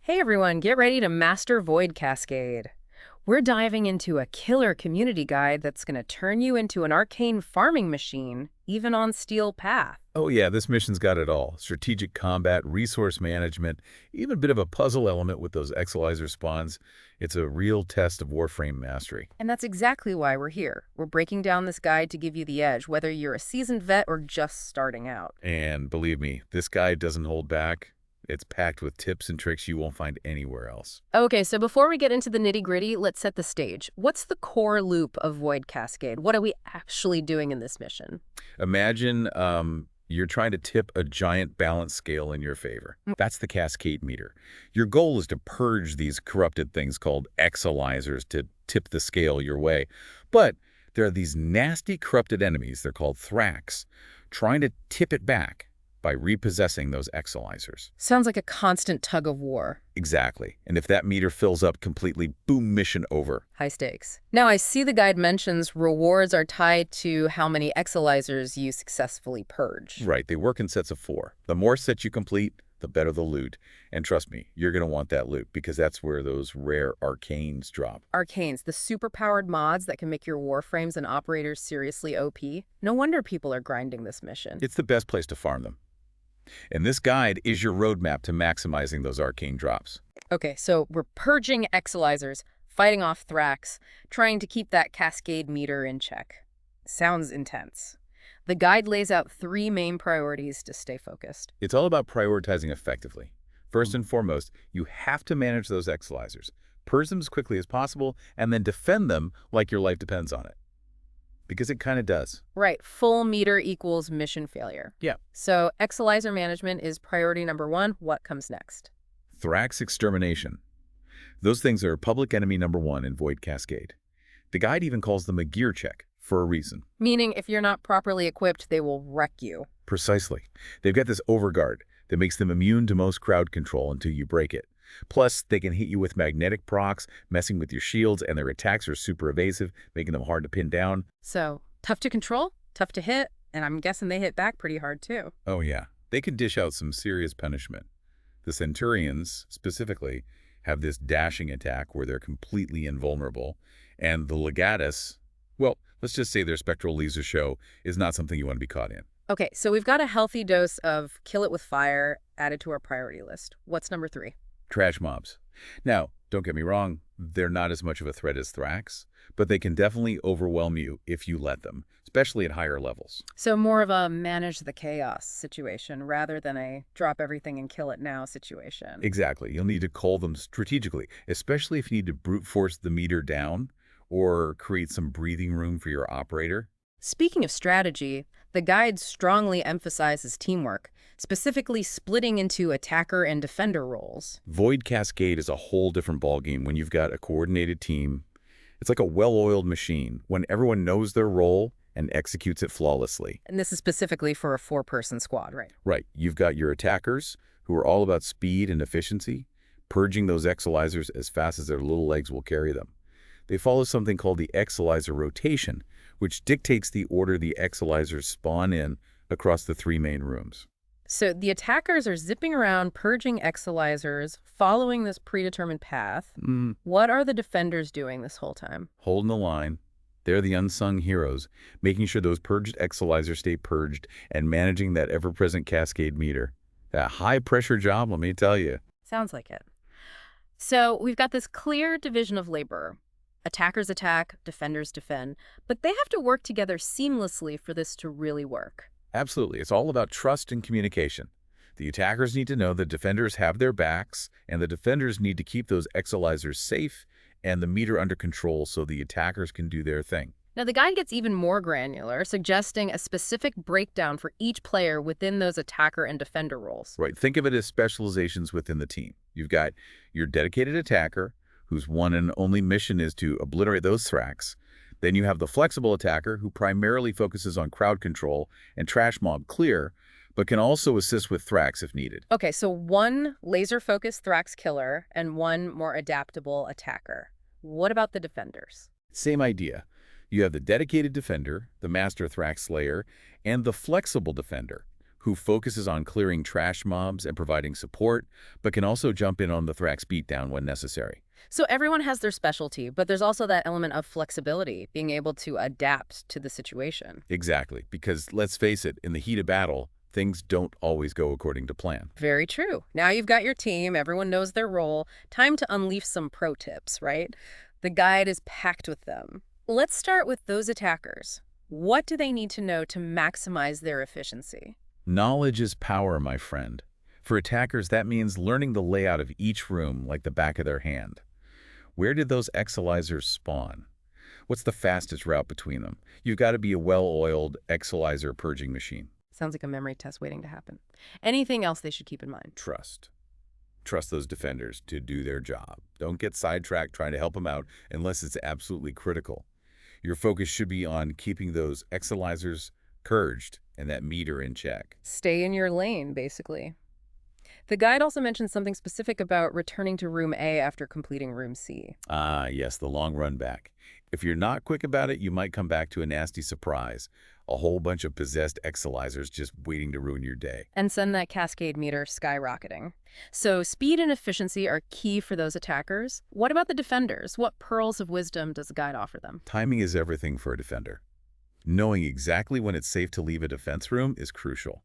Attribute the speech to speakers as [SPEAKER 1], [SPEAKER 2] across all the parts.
[SPEAKER 1] Hey everyone, get ready to master Void Cascade. We're diving into a killer community guide that's going to turn you into an arcane farming machine, even on Steel Path.
[SPEAKER 2] Oh yeah, this mission's got it all. Strategic combat, resource management, even a bit of a puzzle element with those Exalizer spawns. It's a real test of Warframe mastery.
[SPEAKER 1] And that's exactly why we're here. We're breaking down this guide to give you the edge, whether you're a seasoned vet or just starting out.
[SPEAKER 2] And believe me, this guide doesn't hold back. It's packed with tips and tricks you won't find anywhere else.
[SPEAKER 1] Okay, so before we get into the nitty-gritty, let's set the stage. What's the core loop of Void Cascade? What are we actually doing in this mission?
[SPEAKER 2] Imagine you're trying to tip a giant balance scale in your favor. That's the cascade meter. Your goal is to purge these corrupted things called Exalizers to tip the scale your way. But there are these nasty corrupted enemies, they're called Thrax, trying to tip it back by repossessing those Exalizers.
[SPEAKER 1] Sounds like a constant tug of war.
[SPEAKER 2] Exactly. And if that meter fills up completely, boom, mission over.
[SPEAKER 1] High stakes. Now, I see the guide mentions rewards are tied to how many Exalizers you successfully purge.
[SPEAKER 2] Right, they work in sets of 4. The more sets you complete, the better the loot. And trust me, you're going to want that loot because that's where those rare arcanes drop.
[SPEAKER 1] Arcanes, the super-powered mods that can make your warframes and operators seriously OP. No wonder people are grinding this mission.
[SPEAKER 2] It's the best place to farm them. And this guide is your roadmap to maximizing those arcane drops.
[SPEAKER 1] Okay, so we're purging Exalizers, fighting off Thrax, trying to keep that cascade meter in check. Sounds intense. The guide lays out 3 main priorities to stay focused.
[SPEAKER 2] It's all about prioritizing effectively. First and foremost, you have to manage those Exalizers. Purge them as quickly as possible, and then defend them like your life depends on it. Because it kind of does.
[SPEAKER 1] Right, full meter equals mission failure.
[SPEAKER 2] Yeah.
[SPEAKER 1] So Exalizer management is priority number 1. What comes next?
[SPEAKER 2] Thrax extermination. Those things are public enemy number 1 in Void Cascade. The guide even calls them a gear check for a reason.
[SPEAKER 1] Meaning if you're not properly equipped, they will wreck you.
[SPEAKER 2] Precisely. They've got this overguard that makes them immune to most crowd control until you break it. Plus, they can hit you with magnetic procs, messing with your shields, and their attacks are super evasive, making them hard to pin down.
[SPEAKER 1] So, tough to control, tough to hit, and I'm guessing they hit back pretty hard too.
[SPEAKER 2] Oh yeah, they can dish out some serious punishment. The Centurions, specifically, have this dashing attack where they're completely invulnerable, and the Legatus, well, let's just say their spectral laser show is not something you want to be caught in.
[SPEAKER 1] Okay, so we've got a healthy dose of kill it with fire added to our priority list. What's number 3?
[SPEAKER 2] Trash mobs. Now, don't get me wrong, they're not as much of a threat as Thrax, but they can definitely overwhelm you if you let them, especially at higher levels.
[SPEAKER 1] So more of a manage the chaos situation rather than a drop everything and kill it now situation.
[SPEAKER 2] Exactly. You'll need to call them strategically, especially if you need to brute force the meter down or create some breathing room for your operator.
[SPEAKER 1] Speaking of strategy, the guide strongly emphasizes teamwork, specifically splitting into attacker and defender roles.
[SPEAKER 2] Void Cascade is a whole different ballgame when you've got a coordinated team. It's like a well-oiled machine when everyone knows their role and executes it flawlessly.
[SPEAKER 1] And this is specifically for a 4-person squad, right?
[SPEAKER 2] Right. You've got your attackers who are all about speed and efficiency, purging those Exalizers as fast as their little legs will carry them. They follow something called the Exalizer rotation, which dictates the order the Exalizers spawn in across the 3 main rooms.
[SPEAKER 1] So the attackers are zipping around, purging Exalizers, following this predetermined path. What are the defenders doing this whole time?
[SPEAKER 2] Holding the line. They're the unsung heroes, making sure those purged Exalizers stay purged and managing that ever-present cascade meter. That high-pressure job, let me tell you.
[SPEAKER 1] Sounds like it. So we've got this clear division of labor. Attackers attack, defenders defend, but they have to work together seamlessly for this to really work.
[SPEAKER 2] Absolutely. It's all about trust and communication. The attackers need to know the defenders have their backs, and the defenders need to keep those Exalizers safe and the meter under control so the attackers can do their thing.
[SPEAKER 1] Now, the guide gets even more granular, suggesting a specific breakdown for each player within those attacker and defender roles.
[SPEAKER 2] Right. Think of it as specializations within the team. You've got your dedicated attacker, whose one and only mission is to obliterate those Thrax. Then you have the flexible attacker, who primarily focuses on crowd control and trash mob clear, but can also assist with Thrax if needed.
[SPEAKER 1] Okay, so one laser-focused Thrax killer and one more adaptable attacker. What about the defenders?
[SPEAKER 2] Same idea. You have the dedicated defender, the master Thrax slayer, and the flexible defender, who focuses on clearing trash mobs and providing support, but can also jump in on the Thrax beatdown when necessary.
[SPEAKER 1] So everyone has their specialty, but there's also that element of flexibility, being able to adapt to the situation.
[SPEAKER 2] Exactly, because let's face it, in the heat of battle, things don't always go according to plan.
[SPEAKER 1] Very true. Now you've got your team, everyone knows their role. Time to unleash some pro tips, right? The guide is packed with them. Let's start with those attackers. What do they need to know to maximize their efficiency?
[SPEAKER 2] Knowledge is power, my friend. For attackers, that means learning the layout of each room like the back of their hand. Where did those exilizers spawn? What's the fastest route between them? You've got to be a well-oiled exilizer purging machine.
[SPEAKER 1] Sounds like a memory test waiting to happen. Anything else they should keep in mind?
[SPEAKER 2] Trust. Trust those defenders to do their job. Don't get sidetracked trying to help them out unless it's absolutely critical. Your focus should be on keeping those exilizers purged and that meter in check.
[SPEAKER 1] Stay in your lane, basically. The guide also mentions something specific about returning to Room A after completing Room C.
[SPEAKER 2] Ah, yes, the long run back. If you're not quick about it, you might come back to a nasty surprise. A whole bunch of possessed exilizers just waiting to ruin your day.
[SPEAKER 1] And send that cascade meter skyrocketing. So speed and efficiency are key for those attackers. What about the defenders? What pearls of wisdom does the guide offer them?
[SPEAKER 2] Timing is everything for a defender. Knowing exactly when it's safe to leave a defense room is crucial.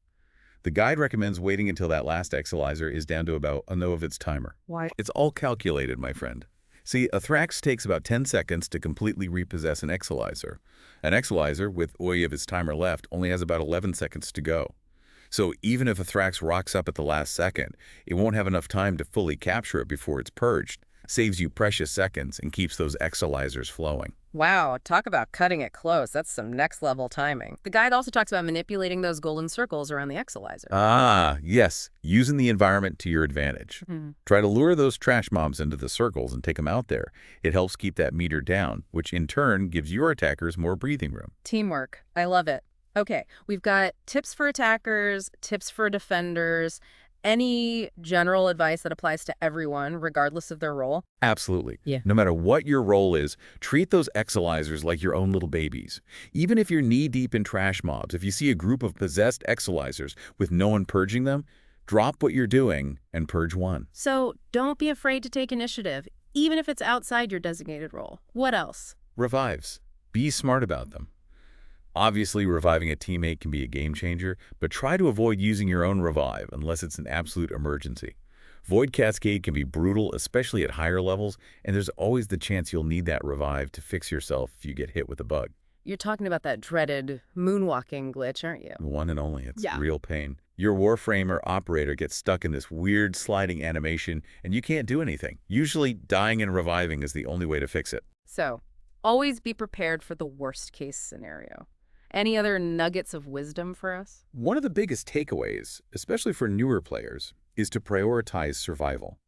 [SPEAKER 2] The guide recommends waiting until that last exilizer is down to about a no of its timer.
[SPEAKER 1] Why?
[SPEAKER 2] It's all calculated, my friend. See, a Thrax takes about 10 seconds to completely repossess an exilizer. An exilizer, with Oi of its timer left, only has about 11 seconds to go. So even if a Thrax rocks up at the last second, it won't have enough time to fully capture it before it's purged. Saves you precious seconds and keeps those exilizers flowing.
[SPEAKER 1] Wow, talk about cutting it close. That's some next-level timing. The guide also talks about manipulating those golden circles around the exilizer.
[SPEAKER 2] Ah, yes, using the environment to your advantage. Try to lure those trash mobs into the circles and take them out there. It helps keep that meter down, which in turn gives your attackers more breathing room.
[SPEAKER 1] Teamwork. I love it. Okay, we've got tips for attackers, tips for defenders. Any general advice that applies to everyone, regardless of their role?
[SPEAKER 2] Absolutely.
[SPEAKER 1] Yeah.
[SPEAKER 2] No matter what your role is, treat those exilizers like your own little babies. Even if you're knee-deep in trash mobs, if you see a group of possessed exilizers with no one purging them, drop what you're doing and purge one.
[SPEAKER 1] So don't be afraid to take initiative, even if it's outside your designated role. What else?
[SPEAKER 2] Revives. Be smart about them. Obviously, reviving a teammate can be a game changer, but try to avoid using your own revive unless it's an absolute emergency. Void Cascade can be brutal, especially at higher levels, and there's always the chance you'll need that revive to fix yourself if you get hit with a bug.
[SPEAKER 1] You're talking about that dreaded moonwalking glitch, aren't you?
[SPEAKER 2] One and only. It's
[SPEAKER 1] Yeah.
[SPEAKER 2] real pain. Your Warframe or operator gets stuck in this weird sliding animation, and you can't do anything. Usually, dying and reviving is the only way to fix it.
[SPEAKER 1] So, always be prepared for the worst-case scenario. Any other nuggets of wisdom for us?
[SPEAKER 2] One of the biggest takeaways, especially for newer players, is to prioritize survival.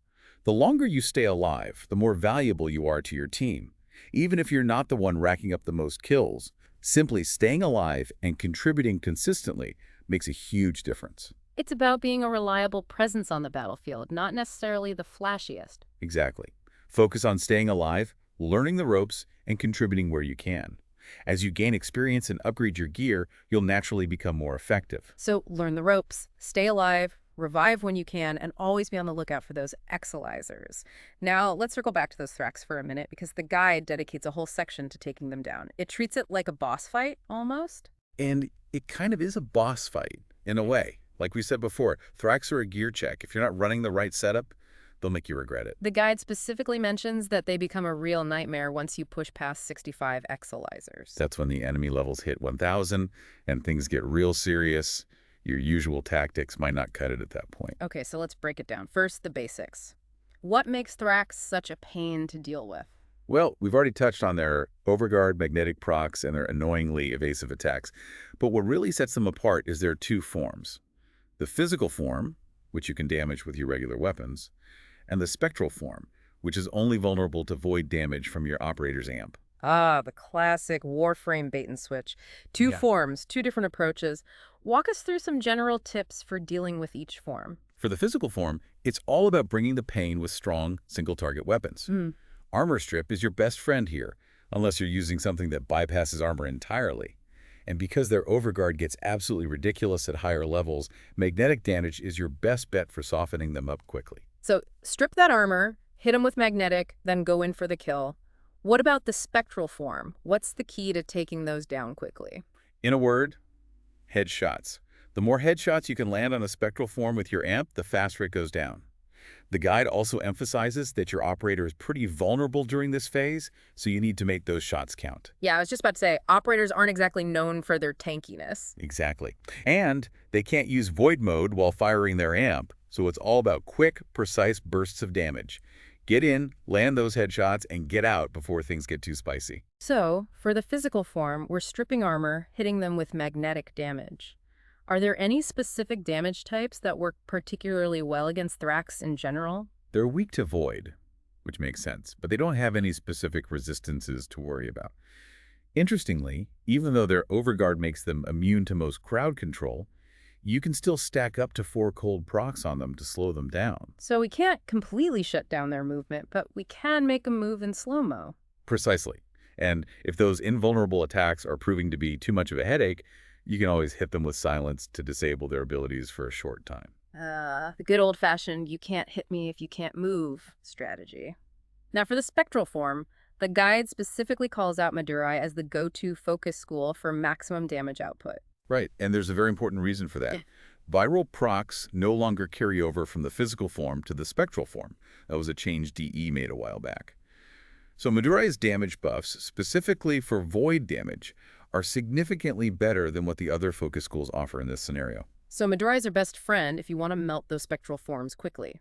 [SPEAKER 2] The longer you stay alive, the more valuable you are to your team. Even if you're not the one racking up the most kills, simply staying alive and contributing consistently makes a huge difference.
[SPEAKER 1] It's about being a reliable presence on the battlefield, not necessarily the flashiest.
[SPEAKER 2] Exactly. Focus on staying alive, learning the ropes, and contributing where you can. As you gain experience and upgrade your gear, you'll naturally become more effective.
[SPEAKER 1] So learn the ropes, stay alive, revive when you can, and always be on the lookout for those exilizers. Now, let's circle back to those Thrax for a minute, because the guide dedicates a whole section to taking them down. It treats it like a boss fight, almost.
[SPEAKER 2] And it kind of is a boss fight, in a way. Like we said before, Thrax are a gear check. If you're not running the right setup, they'll make you regret it.
[SPEAKER 1] The guide specifically mentions that they become a real nightmare once you push past 65 exilizers.
[SPEAKER 2] That's when the enemy levels hit 1,000 and things get real serious. Your usual tactics might not cut it at that point.
[SPEAKER 1] Okay, so let's break it down. First, the basics. What makes Thrax such a pain to deal with?
[SPEAKER 2] Well, we've already touched on their overguard magnetic procs and their annoyingly evasive attacks. But what really sets them apart is their two forms. The physical form, which you can damage with your regular weapons, and the spectral form, which is only vulnerable to void damage from your operator's amp.
[SPEAKER 1] Ah, the classic Warframe bait and switch. Two forms, two different approaches. Walk us through some general tips for dealing with each form.
[SPEAKER 2] For the physical form, it's all about bringing the pain with strong, single-target weapons. Armor Strip is your best friend here, unless you're using something that bypasses armor entirely. And because their overguard gets absolutely ridiculous at higher levels, magnetic damage is your best bet for softening them up quickly.
[SPEAKER 1] So strip that armor, hit them with magnetic, then go in for the kill. What about the spectral form? What's the key to taking those down quickly?
[SPEAKER 2] In a word, headshots. The more headshots you can land on a spectral form with your amp, the faster it goes down. The guide also emphasizes that your operator is pretty vulnerable during this phase, so you need to make those shots count.
[SPEAKER 1] Yeah, I was just about to say, operators aren't exactly known for their tankiness.
[SPEAKER 2] Exactly. And they can't use void mode while firing their amp, so it's all about quick, precise bursts of damage. Get in, land those headshots, and get out before things get too spicy.
[SPEAKER 1] So, for the physical form, we're stripping armor, hitting them with magnetic damage. Are there any specific damage types that work particularly well against Thrax in general?
[SPEAKER 2] They're weak to void, which makes sense, but they don't have any specific resistances to worry about. Interestingly, even though their overguard makes them immune to most crowd control, you can still stack up to 4 cold procs on them to slow them down.
[SPEAKER 1] So we can't completely shut down their movement, but we can make them move in slow-mo.
[SPEAKER 2] Precisely. And if those invulnerable attacks are proving to be too much of a headache, you can always hit them with silence to disable their abilities for a short time.
[SPEAKER 1] The good old-fashioned "you can't hit me if you can't move" strategy. Now for the spectral form, the guide specifically calls out Madurai as the go-to focus school for maximum damage output.
[SPEAKER 2] Right, and there's a very important reason for that. Viral procs no longer carry over from the physical form to the spectral form. That was a change DE made a while back. So Madurai's damage buffs, specifically for void damage, are significantly better than what the other focus schools offer in this scenario.
[SPEAKER 1] So Madurai's our best friend if you want to melt those spectral forms quickly.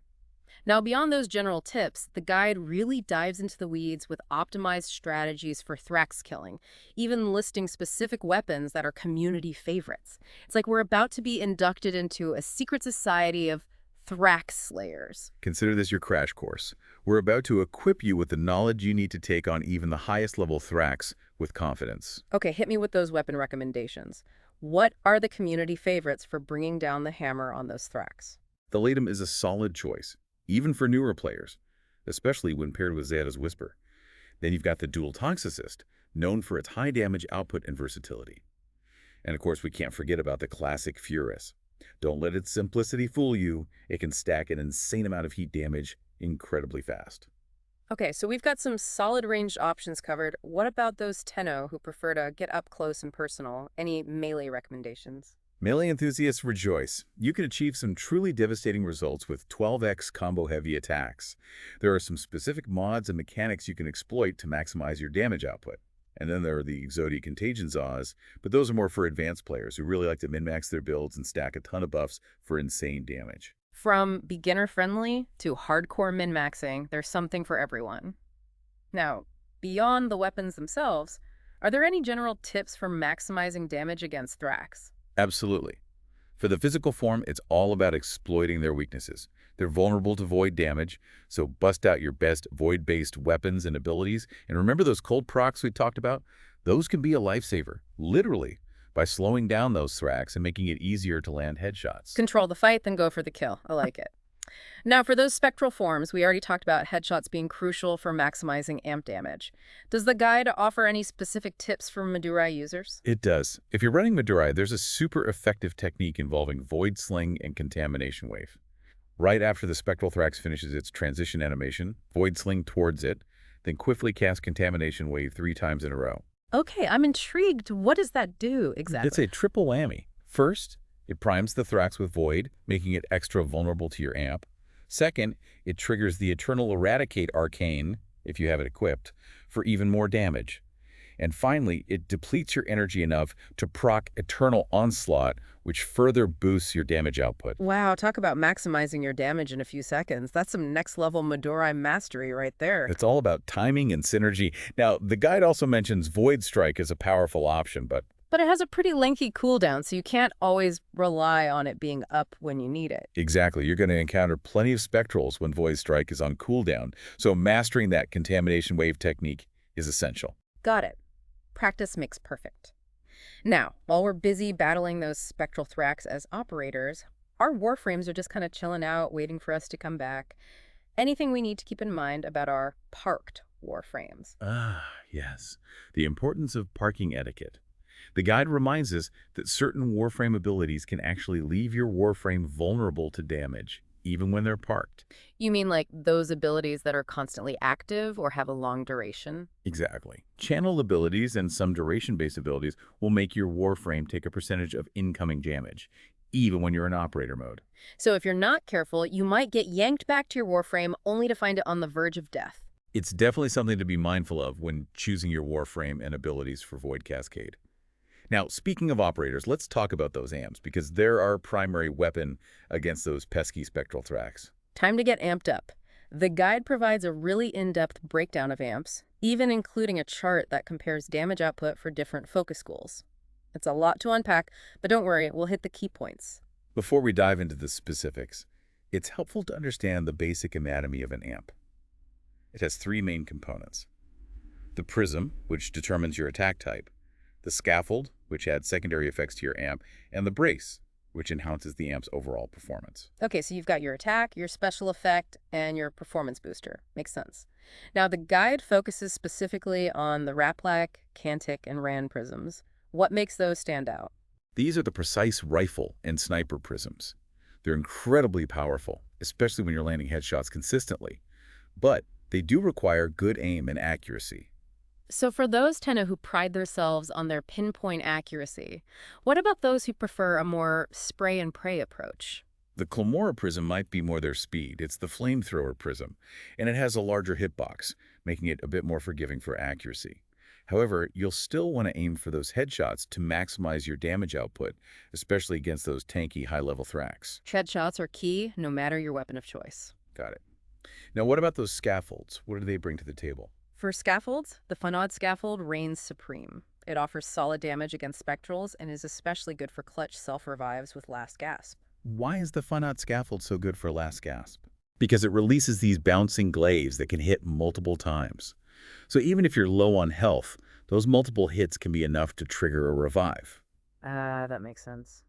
[SPEAKER 1] Now, beyond those general tips, the guide really dives into the weeds with optimized strategies for Thrax killing, even listing specific weapons that are community favorites. It's like we're about to be inducted into a secret society of Thrax slayers.
[SPEAKER 2] Consider this your crash course. We're about to equip you with the knowledge you need to take on even the highest level Thrax with confidence.
[SPEAKER 1] Okay, hit me with those weapon recommendations. What are the community favorites for bringing down the hammer on those Thrax?
[SPEAKER 2] The Latum is a solid choice, even for newer players, especially when paired with Zeta's Whisper. Then you've got the Dual Toxicist, known for its high damage output and versatility. And of course, we can't forget about the classic Furus. Don't let its simplicity fool you. It can stack an insane amount of heat damage incredibly fast.
[SPEAKER 1] Okay, so we've got some solid ranged options covered. What about those Tenno who prefer to get up close and personal? Any melee recommendations?
[SPEAKER 2] Melee enthusiasts rejoice. You can achieve some truly devastating results with 12x combo-heavy attacks. There are some specific mods and mechanics you can exploit to maximize your damage output. And then there are the Exodia Contagion Zaws, but those are more for advanced players who really like to min-max their builds and stack a ton of buffs for insane damage.
[SPEAKER 1] From beginner-friendly to hardcore min-maxing, there's something for everyone. Now, beyond the weapons themselves, are there any general tips for maximizing damage against Thrax?
[SPEAKER 2] Absolutely. For the physical form, it's all about exploiting their weaknesses. They're vulnerable to void damage, so bust out your best void-based weapons and abilities. And remember those cold procs we talked about? Those can be a lifesaver, literally, by slowing down those Thrax and making it easier to land headshots.
[SPEAKER 1] Control the fight, then go for the kill. I like it. Now, for those spectral forms, we already talked about headshots being crucial for maximizing amp damage. Does the guide offer any specific tips for Madurai users?
[SPEAKER 2] It does. If you're running Madurai, there's a super effective technique involving Void Sling and Contamination Wave. Right after the Spectral Thrax finishes its transition animation, Void Sling towards it, then quickly cast Contamination Wave 3 times in a row.
[SPEAKER 1] Okay, I'm intrigued. What does that do exactly?
[SPEAKER 2] It's a triple whammy. First, it primes the Thrax with Void, making it extra vulnerable to your amp. Second, it triggers the Eternal Eradicate Arcane, if you have it equipped, for even more damage. And finally, it depletes your energy enough to proc Eternal Onslaught, which further boosts your damage output.
[SPEAKER 1] Wow, talk about maximizing your damage in a few seconds. That's some next-level Madurai mastery right there.
[SPEAKER 2] It's all about timing and synergy. Now, the guide also mentions Void Strike as a powerful option, but
[SPEAKER 1] it has a pretty lengthy cooldown, so you can't always rely on it being up when you need it.
[SPEAKER 2] exactly, you're going to encounter plenty of Spectrals when Void Strike is on cooldown, so mastering that Contamination Wave technique is essential.
[SPEAKER 1] Got it. Practice makes perfect. Now, while we're busy battling those spectral Thrax as operators, our Warframes are just kind of chilling out, waiting for us to come back. Anything we need to keep in mind about our parked Warframes?
[SPEAKER 2] Ah, yes. The importance of parking etiquette. The guide reminds us that certain Warframe abilities can actually leave your Warframe vulnerable to damage, even when they're parked.
[SPEAKER 1] You mean like those abilities that are constantly active or have a long duration?
[SPEAKER 2] Exactly. Channel abilities and some duration-based abilities will make your Warframe take a percentage of incoming damage, even when you're in operator mode.
[SPEAKER 1] So if you're not careful, you might get yanked back to your Warframe only to find it on the verge of death.
[SPEAKER 2] It's definitely something to be mindful of when choosing your Warframe and abilities for Void Cascade. Now, speaking of operators, let's talk about those amps, because they're our primary weapon against those pesky spectral thrax.
[SPEAKER 1] Time to get amped up. The guide provides a really in-depth breakdown of amps, even including a chart that compares damage output for different focus schools. It's a lot to unpack, but don't worry, we'll hit the key points.
[SPEAKER 2] Before we dive into the specifics, it's helpful to understand the basic anatomy of an amp. It has three main components: the prism, which determines your attack type; the scaffold, which adds secondary effects to your amp; and the brace, which enhances the amp's overall performance.
[SPEAKER 1] Okay, so you've got your attack, your special effect, and your performance booster. Makes sense. Now, the guide focuses specifically on the Raplac, Cantic, and Ran prisms. What makes those stand out?
[SPEAKER 2] These are the precise rifle and sniper prisms. They're incredibly powerful, especially when you're landing headshots consistently. But they do require good aim and accuracy.
[SPEAKER 1] So for those Tenno who pride themselves on their pinpoint accuracy, what about those who prefer a more spray and pray approach?
[SPEAKER 2] The Clamora prism might be more their speed. It's the flamethrower prism, and it has a larger hitbox, making it a bit more forgiving for accuracy. However, you'll still want to aim for those headshots to maximize your damage output, especially against those tanky high-level thrax.
[SPEAKER 1] Headshots are key, no matter your weapon of choice.
[SPEAKER 2] Got it. Now, what about those scaffolds? What do they bring to the table?
[SPEAKER 1] For scaffolds, the Funod scaffold reigns supreme. It offers solid damage against spectrals and is especially good for clutch self-revives with Last Gasp.
[SPEAKER 2] Why is the Funod scaffold so good for Last Gasp? Because it releases these bouncing glaives that can hit multiple times. So even if you're low on health, those multiple hits can be enough to trigger a revive.
[SPEAKER 1] That makes sense.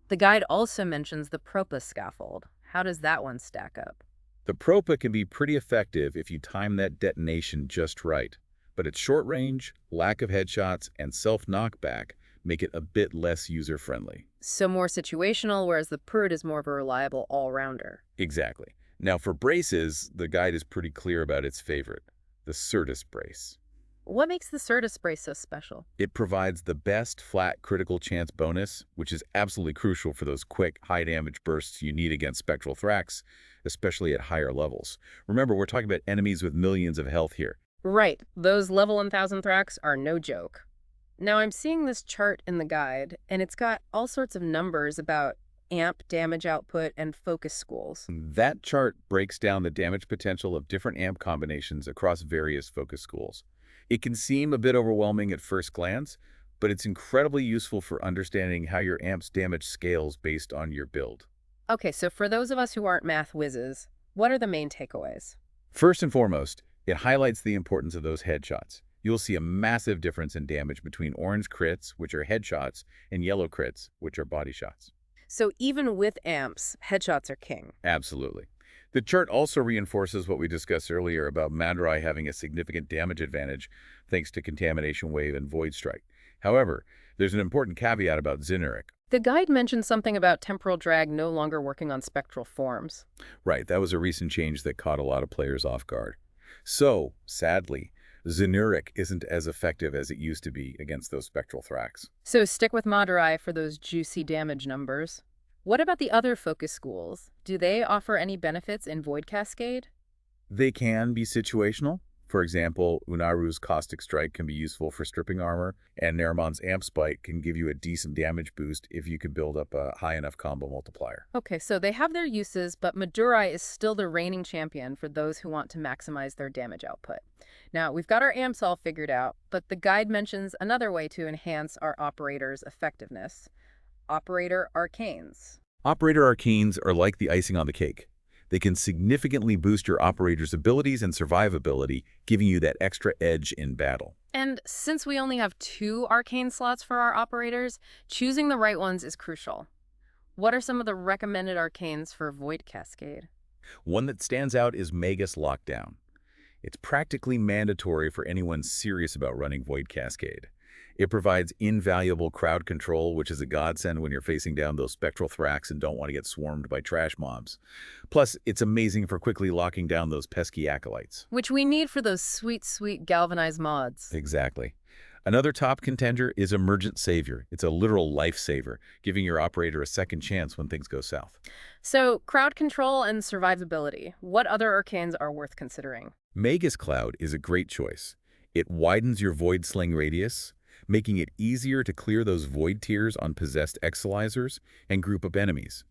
[SPEAKER 1] The guide also mentions the Propa scaffold. How does that one stack up?
[SPEAKER 2] The Propa can be pretty effective if you time that detonation just right, but its short range, lack of headshots, and self-knockback make it a bit less user-friendly.
[SPEAKER 1] So more situational, whereas the Purd is more of a reliable all-rounder.
[SPEAKER 2] Exactly. Now for braces, the guide is pretty clear about its favorite, the Certus brace.
[SPEAKER 1] What makes the Certus brace so special?
[SPEAKER 2] It provides the best flat critical chance bonus, which is absolutely crucial for those quick, high-damage bursts you need against spectral thrax, especially at higher levels. Remember, we're talking about enemies with millions of health here.
[SPEAKER 1] Right. Those level 1000 thrax are no joke. Now, I'm seeing this chart in the guide, and it's got all sorts of numbers about amp damage output and focus schools.
[SPEAKER 2] That chart breaks down the damage potential of different amp combinations across various focus schools. It can seem a bit overwhelming at first glance, but it's incredibly useful for understanding how your amp's damage scales based on your build.
[SPEAKER 1] Okay, so for those of us who aren't math whizzes, what are the main takeaways?
[SPEAKER 2] First and foremost, it highlights the importance of those headshots. You'll see a massive difference in damage between orange crits, which are headshots, and yellow crits, which are body shots.
[SPEAKER 1] So even with amps, headshots are king.
[SPEAKER 2] Absolutely. The chart also reinforces what we discussed earlier about Madurai having a significant damage advantage thanks to Contamination Wave and Void Strike. However, there's an important caveat about Zinuric.
[SPEAKER 1] The guide mentioned something about temporal drag no longer working on spectral forms.
[SPEAKER 2] Right, that was a recent change that caught a lot of players off guard. So, sadly, Zinuric isn't as effective as it used to be against those spectral thrax.
[SPEAKER 1] So stick with Madurai for those juicy damage numbers. What about the other focus schools? Do they offer any benefits in Void Cascade?
[SPEAKER 2] They can be situational. For example, Unaru's Caustic Strike can be useful for stripping armor, and Nerimon's Amp Spike can give you a decent damage boost if you can build up a high enough combo multiplier.
[SPEAKER 1] Okay, so they have their uses, but Madurai is still the reigning champion for those who want to maximize their damage output. Now, we've got our amps all figured out, but the guide mentions another way to enhance our operator's effectiveness. Operator Arcanes.
[SPEAKER 2] Operator Arcanes are like the icing on the cake. They can significantly boost your operator's abilities and survivability, giving you that extra edge in battle.
[SPEAKER 1] And since we only have 2 arcane slots for our operators, choosing the right ones is crucial. What are some of the recommended arcanes for Void Cascade?
[SPEAKER 2] One that stands out is Magus Lockdown. It's practically mandatory for anyone serious about running Void Cascade. It provides invaluable crowd control, which is a godsend when you're facing down those spectral thrax and don't want to get swarmed by trash mobs. Plus, it's amazing for quickly locking down those pesky acolytes.
[SPEAKER 1] Which we need for those sweet, sweet galvanized mods.
[SPEAKER 2] Exactly. Another top contender is Emergent Savior. It's a literal lifesaver, giving your operator a second chance when things go south.
[SPEAKER 1] So, crowd control and survivability. What other arcanes are worth considering?
[SPEAKER 2] Magus Cloud is a great choice. It widens your Void Sling radius, making it easier to clear those Void tiers on possessed Exilizers and group up enemies.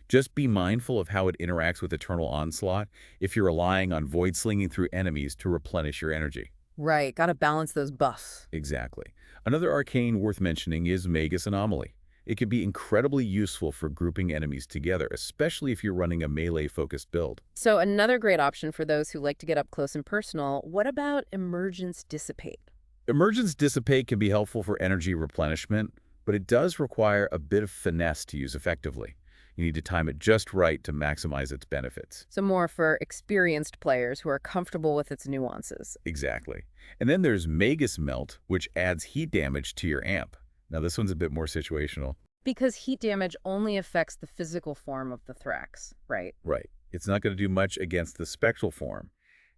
[SPEAKER 2] Just be mindful of how it interacts with Eternal Onslaught if you're relying on Void Slinging through enemies to replenish your energy.
[SPEAKER 1] Right, gotta balance those buffs.
[SPEAKER 2] Exactly. Another arcane worth mentioning is Magus Anomaly. It can be incredibly useful for grouping enemies together, especially if you're running a melee-focused build.
[SPEAKER 1] So another great option for those who like to get up close and personal, what about Emergence Dissipate?
[SPEAKER 2] Emergence Dissipate can be helpful for energy replenishment, but it does require a bit of finesse to use effectively. You need to time it just right to maximize its benefits.
[SPEAKER 1] So more for experienced players who are comfortable with its nuances.
[SPEAKER 2] Exactly. And then there's Magus Melt, which adds heat damage to your amp. Now this one's a bit more situational.
[SPEAKER 1] Because heat damage only affects the physical form of the Thrax, right?
[SPEAKER 2] Right. It's not going to do much against the spectral form.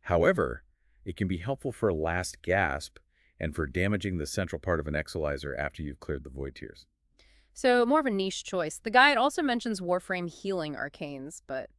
[SPEAKER 2] However, it can be helpful for last gasp and for damaging the central part of an Exilizer after you've cleared the Void tiers.
[SPEAKER 1] So more of a niche choice. The guide also mentions Warframe healing arcanes, but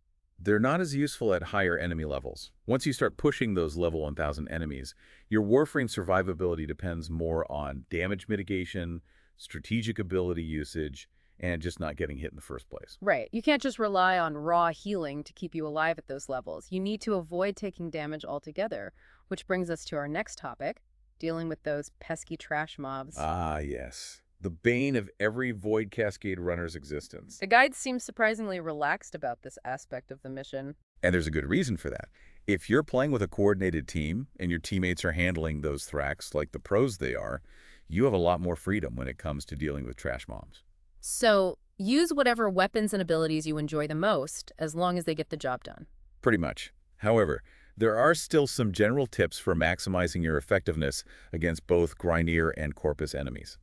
[SPEAKER 2] They're not as useful at higher enemy levels. Once you start pushing those level 1000 enemies, your Warframe survivability depends more on damage mitigation, strategic ability usage, and just not getting hit in the first place.
[SPEAKER 1] right, you can't just rely on raw healing to keep you alive at those levels. You need to avoid taking damage altogether, which brings us to our next topic, dealing with those pesky trash mobs.
[SPEAKER 2] Ah, yes. The bane of every Void Cascade runner's existence.
[SPEAKER 1] The guide seems surprisingly relaxed about this aspect of the mission.
[SPEAKER 2] And there's a good reason for that. If you're playing with a coordinated team and your teammates are handling those Thrax like the pros they are, you have a lot more freedom when it comes to dealing with trash mobs.
[SPEAKER 1] So use whatever weapons and abilities you enjoy the most, as long as they get the job done.
[SPEAKER 2] Pretty much. However, there are still some general tips for maximizing your effectiveness against both Grinier and Corpus enemies.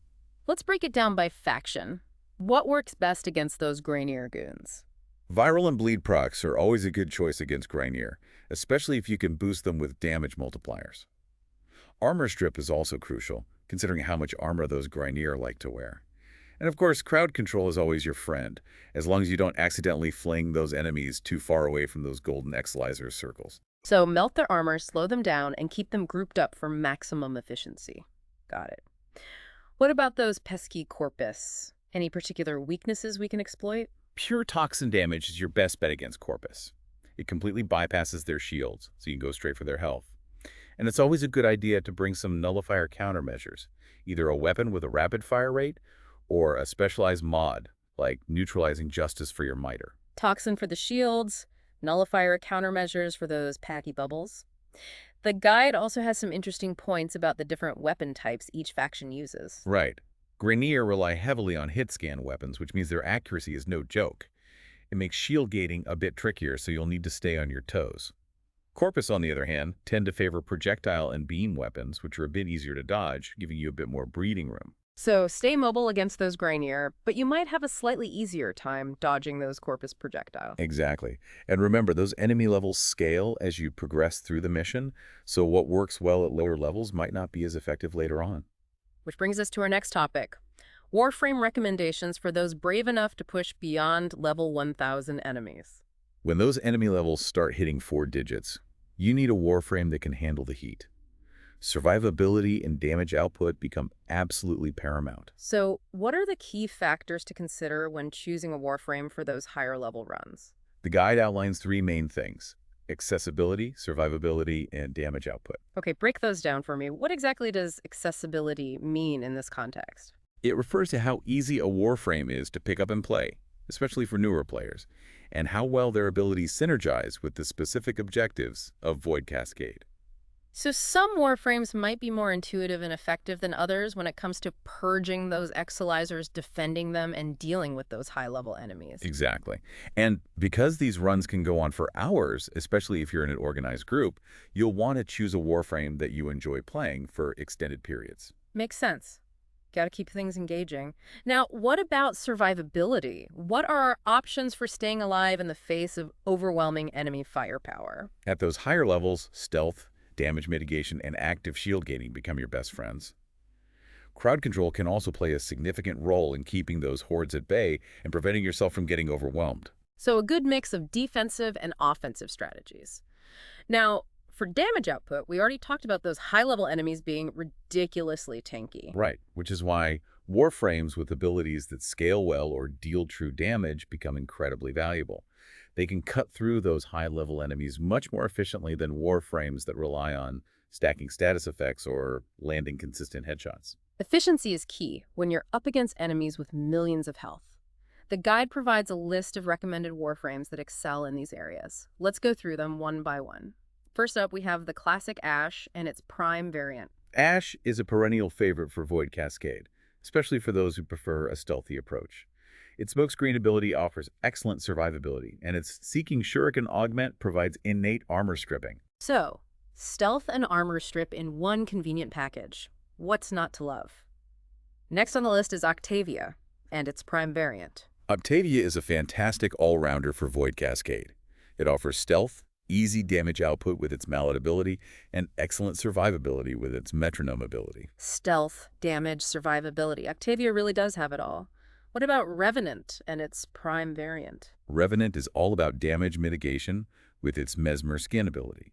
[SPEAKER 1] Let's break it down by faction. What works best against those Granier goons?
[SPEAKER 2] Viral and Bleed procs are always a good choice against Grinier, especially if you can boost them with damage multipliers. Armor Strip is also crucial, considering how much armor those Grinier like to wear. And of course, crowd control is always your friend, as long as you don't accidentally fling those enemies too far away from those golden Exilizer circles.
[SPEAKER 1] So melt their armor, slow them down, and keep them grouped up for maximum efficiency. Got it. What about those pesky Corpus? Any particular weaknesses we can exploit?
[SPEAKER 2] Pure toxin damage is your best bet against Corpus. It completely bypasses their shields, so you can go straight for their health. And it's always a good idea to bring some nullifier countermeasures, either a weapon with a rapid fire rate or a specialized mod, like neutralizing justice for your miter.
[SPEAKER 1] Toxin for the shields, nullifier countermeasures for those packy bubbles. The guide also has some interesting points about the different weapon types each faction uses.
[SPEAKER 2] Right. Granier rely heavily on hit scan weapons, which means their accuracy is no joke. It makes shield gating a bit trickier, so you'll need to stay on your toes. Corpus, on the other hand, tend to favor projectile and beam weapons, which are a bit easier to dodge, giving you a bit more breathing room.
[SPEAKER 1] So stay mobile against those Granier, but you might have a slightly easier time dodging those Corpus projectiles.
[SPEAKER 2] Exactly. And remember, those enemy levels scale as you progress through the mission, so what works well at lower levels might not be as effective later on.
[SPEAKER 1] Which brings us to our next topic. Warframe recommendations for those brave enough to push beyond level 1000 enemies.
[SPEAKER 2] When those enemy levels start hitting 4 digits, you need a Warframe that can handle the heat. Survivability and damage output become absolutely paramount.
[SPEAKER 1] So what are the key factors to consider when choosing a Warframe for those higher level runs?
[SPEAKER 2] The guide outlines 3 main things: accessibility, survivability, and damage output.
[SPEAKER 1] Okay, break those down for me. What exactly does accessibility mean in this context?
[SPEAKER 2] It refers to how easy a Warframe is to pick up and play, especially for newer players, and how well their abilities synergize with the specific objectives of Void Cascade.
[SPEAKER 1] So some Warframes might be more intuitive and effective than others when it comes to purging those Exilizers, defending them, and dealing with those high-level enemies.
[SPEAKER 2] Exactly. And because these runs can go on for hours, especially if you're in an organized group, you'll want to choose a Warframe that you enjoy playing for extended periods.
[SPEAKER 1] Makes sense. Gotta keep things engaging. Now, what about survivability? What are our options for staying alive in the face of overwhelming enemy firepower?
[SPEAKER 2] At those higher levels, stealth, damage mitigation, and active shield gating become your best friends. Crowd control can also play a significant role in keeping those hordes at bay and preventing yourself from getting overwhelmed.
[SPEAKER 1] So a good mix of defensive and offensive strategies. Now, for damage output, we already talked about those high-level enemies being ridiculously tanky.
[SPEAKER 2] Right, which is why Warframes with abilities that scale well or deal true damage become incredibly valuable. They can cut through those high-level enemies much more efficiently than Warframes that rely on stacking status effects or landing consistent headshots.
[SPEAKER 1] Efficiency is key when you're up against enemies with millions of health. The guide provides a list of recommended warframes that excel in these areas. Let's go through them one by one. First up, we have the classic Ash and its prime variant.
[SPEAKER 2] Ash is a perennial favorite for Void Cascade, especially for those who prefer a stealthy approach. Its smokescreen ability offers excellent survivability, and its Seeking Shuriken augment provides innate armor stripping.
[SPEAKER 1] So, stealth and armor strip in one convenient package. What's not to love? Next on the list is Octavia and its prime variant.
[SPEAKER 2] Octavia is a fantastic all-rounder for Void Cascade. It offers stealth, easy damage output with its mallet ability, and excellent survivability with its metronome ability.
[SPEAKER 1] Stealth, damage, survivability. Octavia really does have it all. What about Revenant and its prime variant?
[SPEAKER 2] Revenant is all about damage mitigation with its Mesmer skin ability.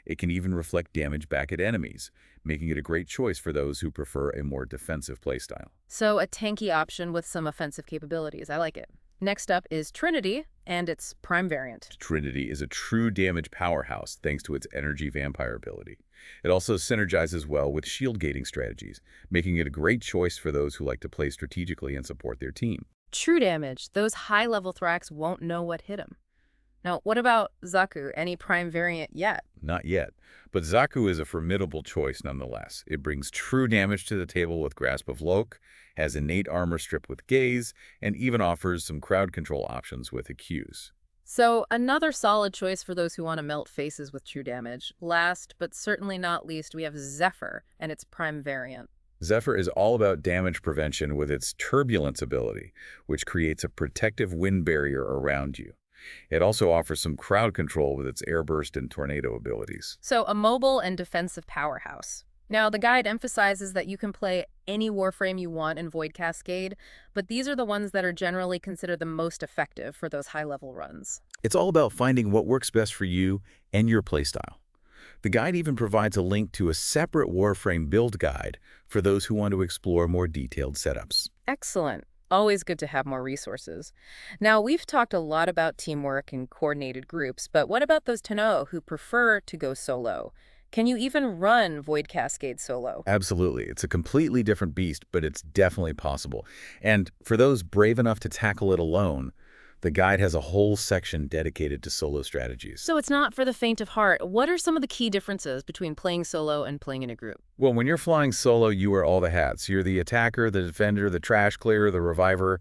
[SPEAKER 2] It can even reflect damage back at enemies, making it a great choice for those who prefer a more defensive playstyle.
[SPEAKER 1] So a tanky option with some offensive capabilities. I like it. Next up is Trinity and its prime variant.
[SPEAKER 2] Trinity is a true damage powerhouse thanks to its energy vampire ability. It also synergizes well with shield gating strategies, making it a great choice for those who like to play strategically and support their team.
[SPEAKER 1] True damage. Those high-level Thrax won't know what hit them. Now, what about Zaku? Any prime variant yet?
[SPEAKER 2] Not yet, but Zaku is a formidable choice nonetheless. It brings true damage to the table with Grasp of Loke, has innate armor strip with Gaze, and even offers some crowd control options with Accuse.
[SPEAKER 1] So another solid choice for those who want to melt faces with true damage. Last, but certainly not least, we have Zephyr and its prime variant.
[SPEAKER 2] Zephyr is all about damage prevention with its Turbulence ability, which creates a protective wind barrier around you. It also offers some crowd control with its Airburst and Tornado abilities.
[SPEAKER 1] So a mobile and defensive powerhouse. Now, the guide emphasizes that you can play any Warframe you want in Void Cascade, but these are the ones that are generally considered the most effective for those high-level runs.
[SPEAKER 2] It's all about finding what works best for you and your playstyle. The guide even provides a link to a separate Warframe build guide for those who want to explore more detailed setups.
[SPEAKER 1] Excellent. Always good to have more resources. Now, we've talked a lot about teamwork and coordinated groups, but what about those Tenno who prefer to go solo? Can you even run Void Cascade solo?
[SPEAKER 2] Absolutely. It's a completely different beast, but it's definitely possible. And for those brave enough to tackle it alone, the guide has a whole section dedicated to solo strategies.
[SPEAKER 1] So it's not for the faint of heart. What are some of the key differences between playing solo and playing in a group?
[SPEAKER 2] Well, when you're flying solo, you wear all the hats. You're the attacker, the defender, the trash clearer, the reviver.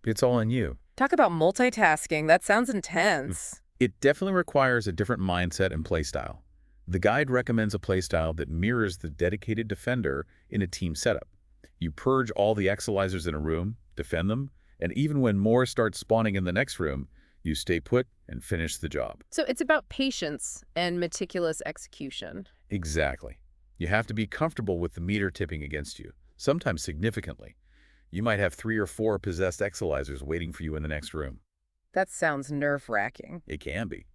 [SPEAKER 2] It's all in you.
[SPEAKER 1] Talk about multitasking. That sounds intense.
[SPEAKER 2] It definitely requires a different mindset and playstyle. The guide recommends a playstyle that mirrors the dedicated defender in a team setup. You purge all the exilizers in a room, defend them, and even when more start spawning in the next room, you stay put and finish the job.
[SPEAKER 1] So it's about patience and meticulous execution.
[SPEAKER 2] Exactly. You have to be comfortable with the meter tipping against you, sometimes significantly. You might have 3 or 4 possessed exilizers waiting for you in the next room.
[SPEAKER 1] That sounds nerve-wracking.
[SPEAKER 2] It can be.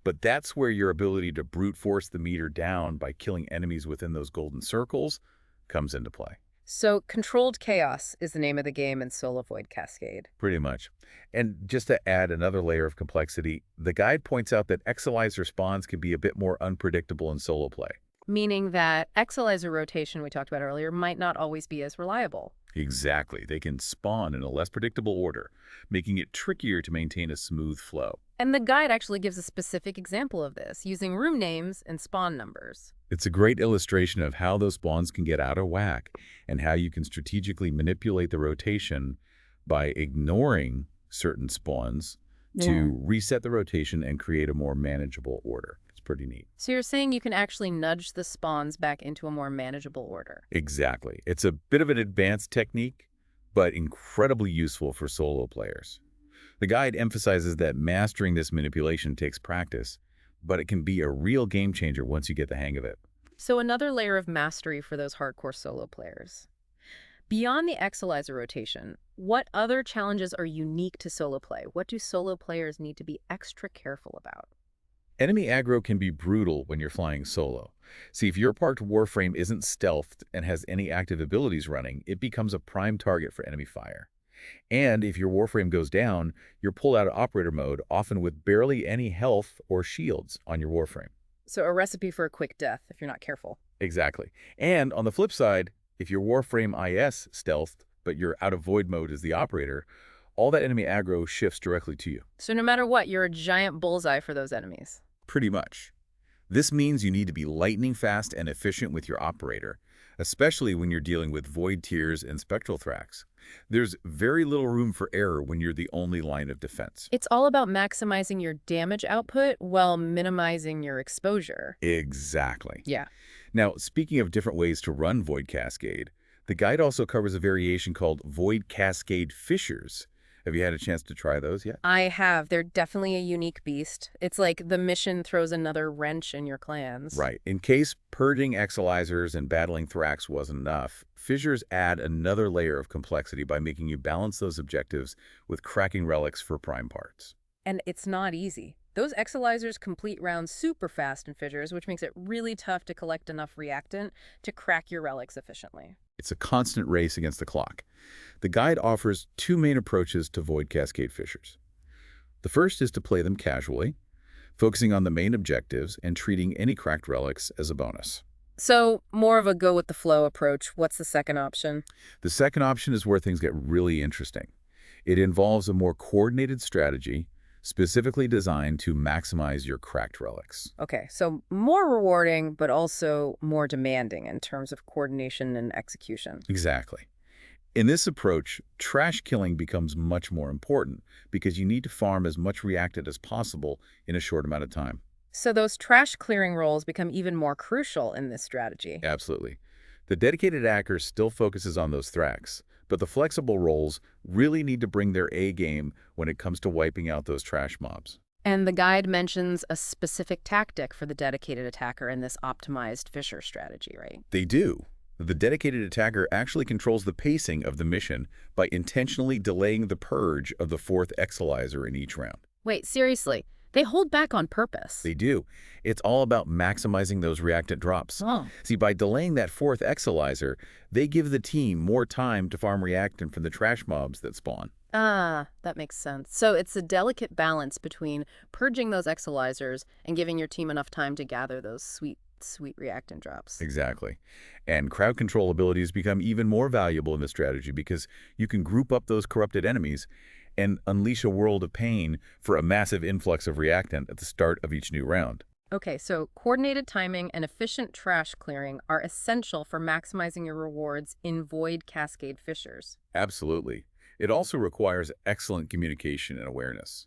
[SPEAKER 2] But that's where your ability to brute force the meter down by killing enemies within those golden circles comes into play.
[SPEAKER 1] So controlled chaos is the name of the game in Solo Void Cascade.
[SPEAKER 2] Pretty much. And just to add another layer of complexity, the guide points out that exilizer spawns can be a bit more unpredictable in solo play.
[SPEAKER 1] Meaning that exilizer rotation we talked about earlier might not always be as reliable.
[SPEAKER 2] Exactly. They can spawn in a less predictable order, making it trickier to maintain a smooth flow.
[SPEAKER 1] And the guide actually gives a specific example of this, using room names and spawn numbers.
[SPEAKER 2] It's a great illustration of how those spawns can get out of whack and how you can strategically manipulate the rotation by ignoring certain spawns to reset the rotation and create a more manageable order. It's It's pretty neat.
[SPEAKER 1] So you're saying you can actually nudge the spawns back into a more manageable order.
[SPEAKER 2] Exactly. It's a bit of an advanced technique, but incredibly useful for solo players. The guide emphasizes that mastering this manipulation takes practice, but it can be a real game changer once you get the hang of it.
[SPEAKER 1] So another layer of mastery for those hardcore solo players. Beyond the Exilizer rotation, what other challenges are unique to solo play? What do solo players need to be extra careful about?
[SPEAKER 2] Enemy aggro can be brutal when you're flying solo. See, if your parked Warframe isn't stealthed and has any active abilities running, it becomes a prime target for enemy fire. And if your Warframe goes down, you're pulled out of operator mode, often with barely any health or shields on your Warframe.
[SPEAKER 1] So a recipe for a quick death if you're not careful.
[SPEAKER 2] Exactly. And on the flip side, if your Warframe IS stealthed, but you're out of void mode as the operator, all that enemy aggro shifts directly to you.
[SPEAKER 1] So no matter what, you're a giant bullseye for those enemies.
[SPEAKER 2] Pretty much. This means you need to be lightning fast and efficient with your operator, especially when you're dealing with void tiers and spectral thrax. There's very little room for error when you're the only line of defense.
[SPEAKER 1] It's all about maximizing your damage output while minimizing your exposure.
[SPEAKER 2] Exactly.
[SPEAKER 1] Yeah.
[SPEAKER 2] Now, speaking of different ways to run Void Cascade, the guide also covers a variation called Void Cascade Fissures. Have you had a chance to try those yet?
[SPEAKER 1] I have. They're definitely a unique beast. It's like the mission throws another wrench in your clans.
[SPEAKER 2] Right. In case purging Exilizers and battling Thrax wasn't enough, Fissures add another layer of complexity by making you balance those objectives with cracking relics for prime parts.
[SPEAKER 1] And it's not easy. Those Exilizers complete rounds super fast in Fissures, which makes it really tough to collect enough reactant to crack your relics efficiently.
[SPEAKER 2] It's a constant race against the clock. The guide offers two main approaches to Void Cascade Fissures. The first is to play them casually, focusing on the main objectives and treating any cracked relics as a bonus.
[SPEAKER 1] So, more of a go-with-the-flow approach. What's the second option?
[SPEAKER 2] The second option is where things get really interesting. It involves a more coordinated strategy, specifically designed to maximize your cracked relics.
[SPEAKER 1] Okay, so more rewarding, but also more demanding in terms of coordination and execution.
[SPEAKER 2] Exactly. In this approach, trash killing becomes much more important because you need to farm as much reactant as possible in a short amount of time.
[SPEAKER 1] So those trash clearing roles become even more crucial in this strategy.
[SPEAKER 2] Absolutely. The dedicated attacker still focuses on those Thrax, but the flexible roles really need to bring their A game when it comes to wiping out those trash mobs.
[SPEAKER 1] And the guide mentions a specific tactic for the dedicated attacker in this optimized Fissure strategy, right?
[SPEAKER 2] They do. The dedicated attacker actually controls the pacing of the mission by intentionally delaying the purge of the fourth Exilizer in each round.
[SPEAKER 1] Wait, seriously? They hold back on purpose.
[SPEAKER 2] They do. It's all about maximizing those reactant drops.
[SPEAKER 1] Oh.
[SPEAKER 2] See, by delaying that fourth Exilizer, they give the team more time to farm reactant from the trash mobs that spawn.
[SPEAKER 1] Ah, that makes sense. So it's a delicate balance between purging those Exilizers and giving your team enough time to gather those sweet reactant drops.
[SPEAKER 2] Exactly. And crowd control abilities become even more valuable in this strategy because you can group up those corrupted enemies and unleash a world of pain for a massive influx of reactant at the start of each new round.
[SPEAKER 1] Okay, so coordinated timing and efficient trash clearing are essential for maximizing your rewards in Void Cascade Fissures.
[SPEAKER 2] Absolutely. It also requires excellent communication and awareness.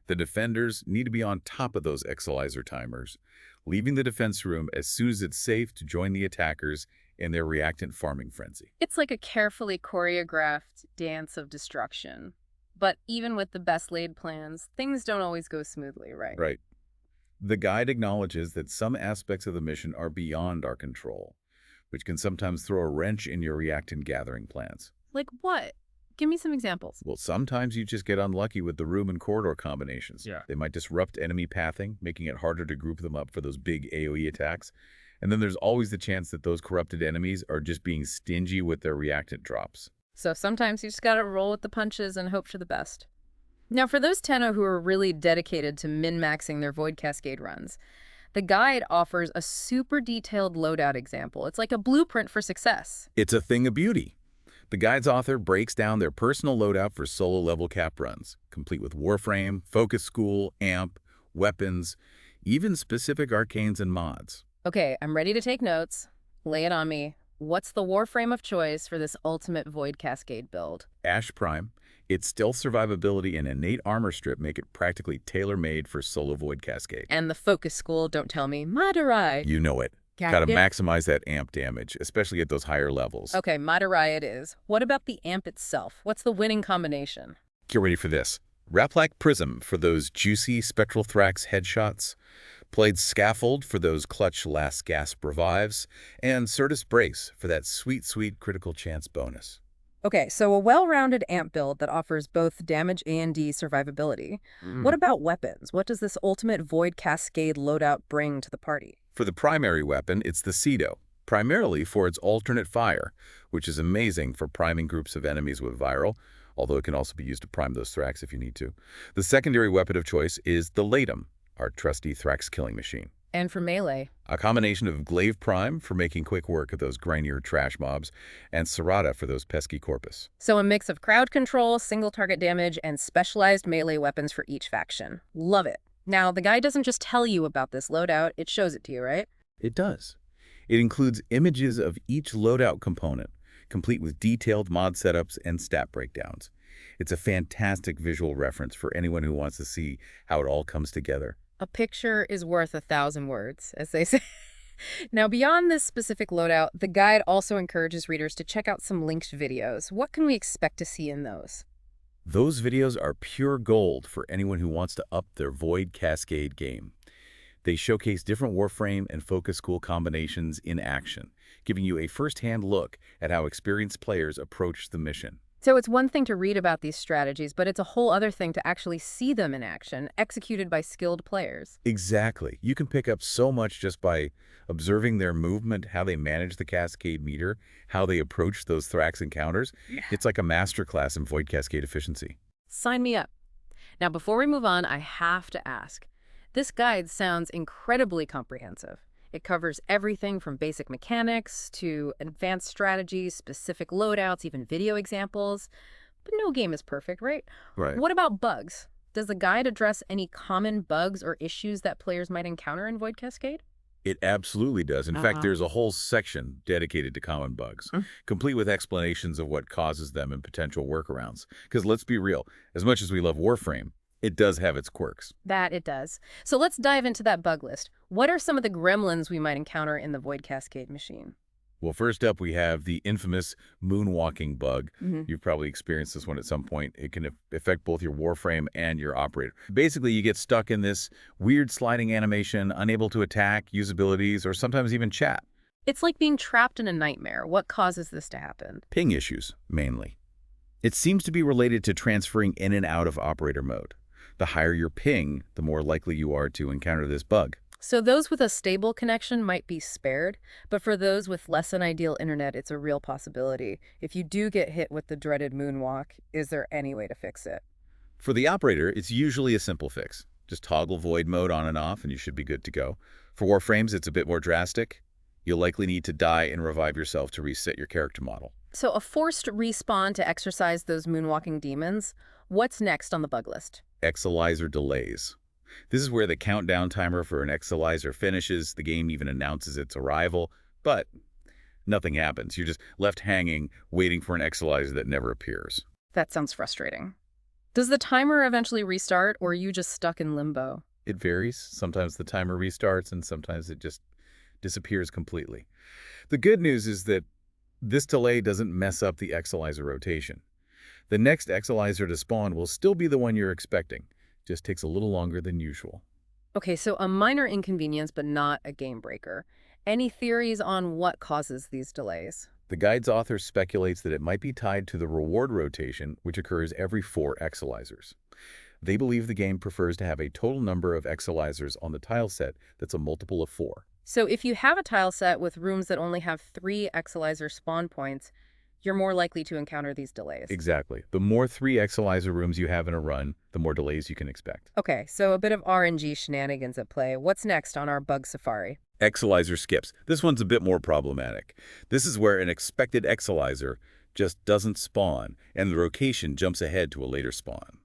[SPEAKER 2] The defenders need to be on top of those Exilizer timers, leaving the defense room as soon as it's safe to join the attackers in their reactant farming frenzy.
[SPEAKER 1] It's like a carefully choreographed dance of destruction. But even with the best laid plans, things don't always go smoothly, right?
[SPEAKER 2] Right. The guide acknowledges that some aspects of the mission are beyond our control, which can sometimes throw a wrench in your reactant gathering plans.
[SPEAKER 1] Like what? Give me some examples.
[SPEAKER 2] Well, sometimes you just get unlucky with the room and corridor combinations.
[SPEAKER 3] Yeah.
[SPEAKER 2] They might disrupt enemy pathing, making it harder to group them up for those big AoE attacks. And then there's always the chance that those corrupted enemies are just being stingy with their reactant drops.
[SPEAKER 1] So sometimes you just gotta roll with the punches and hope for the best. Now, for those Tenno who are really dedicated to min-maxing their Void Cascade runs, the guide offers a super detailed loadout example. It's like a blueprint for success.
[SPEAKER 2] It's a thing of beauty. The guide's author breaks down their personal loadout for solo level cap runs, complete with Warframe, Focus School, AMP, weapons, even specific arcanes and mods.
[SPEAKER 1] Okay, I'm ready to take notes. Lay it on me. What's the Warframe of choice for this ultimate Void Cascade build?
[SPEAKER 2] Ash Prime. Its stealth survivability and innate armor strip make it practically tailor-made for solo Void Cascade.
[SPEAKER 1] And the focus school, don't tell me, Madurai.
[SPEAKER 2] You know it. Gotta maximize that amp damage, especially at those higher levels.
[SPEAKER 1] Okay, Madurai it is. What about the amp itself? What's the winning combination?
[SPEAKER 2] Get ready for this. Raplac Prism for those juicy Spectral Thrax headshots, Played Scaffold for those clutch last gasp revives, and Certus Brace for that sweet, sweet critical chance bonus.
[SPEAKER 1] Okay, so a well-rounded amp build that offers both damage and survivability. What about weapons? What does this ultimate Void Cascade loadout bring to the party?
[SPEAKER 2] For the primary weapon, it's the Cedo, primarily for its alternate fire, which is amazing for priming groups of enemies with viral, although it can also be used to prime those Thrax if you need to. The secondary weapon of choice is the Latum, our trusty Thrax killing machine.
[SPEAKER 1] And for melee?
[SPEAKER 2] A combination of Glaive Prime for making quick work of those grinier trash mobs, and Serrata for those pesky corpus.
[SPEAKER 1] So a mix of crowd control, single target damage, and specialized melee weapons for each faction. Love it. Now, the guide doesn't just tell you about this loadout, it shows it to you, right?
[SPEAKER 2] It does. It includes images of each loadout component, complete with detailed mod setups and stat breakdowns. It's a fantastic visual reference for anyone who wants to see how it all comes together.
[SPEAKER 1] A picture is worth 1,000 words, as they say. Now, beyond this specific loadout, the guide also encourages readers to check out some linked videos. What can we expect to see in those?
[SPEAKER 2] Those videos are pure gold for anyone who wants to up their Void Cascade game. They showcase different Warframe and focus school combinations in action, giving you a first-hand look at how experienced players approach the mission.
[SPEAKER 1] So it's one thing to read about these strategies, but it's a whole other thing to actually see them in action, executed by skilled players.
[SPEAKER 2] Exactly. You can pick up so much just by observing their movement, how they manage the Cascade meter, how they approach those Thrax encounters. It's like a masterclass in Void Cascade efficiency.
[SPEAKER 1] Sign me up. Now, before we move on, I have to ask. This guide sounds incredibly comprehensive. It covers everything from basic mechanics to advanced strategies, specific loadouts, even video examples. But no game is perfect, right?
[SPEAKER 2] Right.
[SPEAKER 1] What about bugs? Does the guide address any common bugs or issues that players might encounter in Void Cascade?
[SPEAKER 2] It absolutely does. In fact, there's a whole section dedicated to common bugs, complete with explanations of what causes them and potential workarounds. Because let's be real, as much as we love Warframe, it does have its quirks.
[SPEAKER 1] That it does. So let's dive into that bug list. What are some of the gremlins we might encounter in the Void Cascade machine?
[SPEAKER 2] Well, first up, we have the infamous moonwalking bug. You've probably experienced this one at some point. It can affect both your Warframe and your operator. Basically, you get stuck in this weird sliding animation, unable to attack, use abilities, or sometimes even chat.
[SPEAKER 1] It's like being trapped in a nightmare. What causes this to happen?
[SPEAKER 2] Ping issues, mainly. It seems to be related to transferring in and out of operator mode. The higher your ping, the more likely you are to encounter this bug.
[SPEAKER 1] So those with a stable connection might be spared, but for those with less than ideal internet, it's a real possibility. If you do get hit with the dreaded moonwalk, is there any way to fix it?
[SPEAKER 2] For the operator, it's usually a simple fix. Just toggle void mode on and off and you should be good to go. For Warframes, it's a bit more drastic. You'll likely need to die and revive yourself to reset your character model.
[SPEAKER 1] So a forced respawn to exorcise those moonwalking demons. What's next on the bug list?
[SPEAKER 2] Exilizer delays. This is where the countdown timer for an Exilizer finishes, the game even announces its arrival, but nothing happens. You're just left hanging, waiting for an Exilizer that never appears.
[SPEAKER 1] That sounds frustrating. Does the timer eventually restart, or are you just stuck in limbo?
[SPEAKER 2] It varies. Sometimes the timer restarts, and sometimes it just disappears completely. The good news is that this delay doesn't mess up the Exilizer rotation. The next Exilizer to spawn will still be the one you're expecting. Just takes a little longer than usual.
[SPEAKER 1] Okay, so a minor inconvenience, but not a game breaker. Any theories on what causes these delays?
[SPEAKER 2] The guide's author speculates that it might be tied to the reward rotation, which occurs every 4 Exilizers. They believe the game prefers to have a total number of Exilizers on the tile set that's a multiple of 4.
[SPEAKER 1] So if you have a tile set with rooms that only have 3 Exilizer spawn points, you're more likely to encounter these delays.
[SPEAKER 2] Exactly. The more 3 Exilizer rooms you have in a run, the more delays you can expect.
[SPEAKER 1] Okay, so a bit of RNG shenanigans at play. What's next on our bug safari?
[SPEAKER 2] Exilizer skips. This one's a bit more problematic. This is where an expected Exilizer just doesn't spawn, and the rotation jumps ahead to a later spawn.